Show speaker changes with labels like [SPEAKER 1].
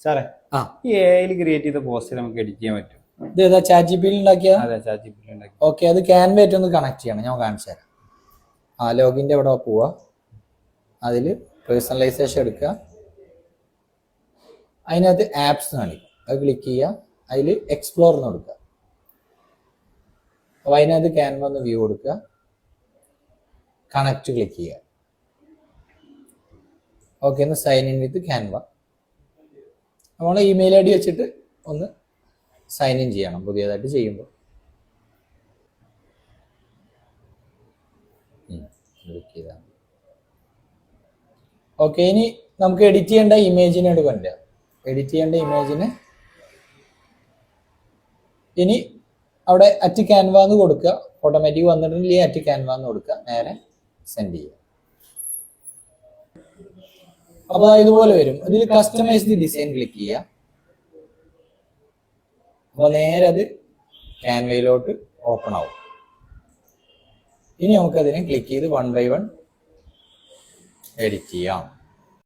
[SPEAKER 1] സാറേ
[SPEAKER 2] ആ
[SPEAKER 1] ഈ എഐയിൽ ക്രിയേറ്റ് ചെയ്ത പോസ്റ്റ് നമുക്ക് എഡിറ്റ് ചെയ്യാൻ പറ്റും.
[SPEAKER 2] ഇത് ഏതാ ചാറ്റ് ഉണ്ടാക്കിയ?
[SPEAKER 1] അതെ, ചാറ്റ് ജിപിടി ഉണ്ടാക്കി.
[SPEAKER 2] ഓക്കെ, അത് ക്യാൻവ ഒന്ന് കണക്ട് ചെയ്യണം, ഞാൻ കാണിച്ചു തരാം. ആ ലോഗിൻ്റെ അവിടെ പോവുക, അതിൽ പേഴ്സണലൈസേഷൻ എടുക്കുക, അതിനകത്ത് ആപ്സ് കാണിക്കും, അത് ക്ലിക്ക് ചെയ്യുക, അതിൽ എക്സ്പ്ലോർ എന്ന് കൊടുക്കുക. അപ്പോൾ അതിനകത്ത് ക്യാൻവ ഒന്ന് വ്യൂ കൊടുക്കുക, കണക്ട് ക്ലിക്ക് ചെയ്യുക. ഓക്കെ, ഒന്ന് സൈൻ ഇൻ വിത്ത് ക്യാൻവ. നമ്മൾ ഇമെയിൽ ഐ ഡി വെച്ചിട്ട് ഒന്ന് സൈൻ ഇൻ ചെയ്യണം പുതിയതായിട്ട് ചെയ്യുമ്പോൾ. ഓക്കെ, ഇനി നമുക്ക് എഡിറ്റ് ചെയ്യേണ്ട ഇമേജിനോട് കൊണ്ടുവരാം. എഡിറ്റ് ചെയ്യേണ്ട ഇമേജിന് ഇനി അവിടെ അറ്റ് ക്യാൻവ എന്ന് കൊടുക്കുക, ഓട്ടോമാറ്റിക് വന്നിട്ടുണ്ടെങ്കിൽ അറ്റ് ക്യാൻവ എന്ന് കൊടുക്കുക, നേരെ സെൻഡ് ചെയ്യുക. അപ്പോൾ ഇതുപോലെ വരും. ഇതിൽ കസ്റ്റമൈസ് ദി ഡിസൈൻ ക്ലിക്ക് ചെയ്യുക. അപ്പോൾ നേരെ അത് ക്യാൻവയിലോട്ട് ഓപ്പൺ ആവും. ഇനി നമുക്കതിനെ ക്ലിക്ക് ചെയ്ത് 1 by 1 എഡിറ്റ് ചെയ്യാം.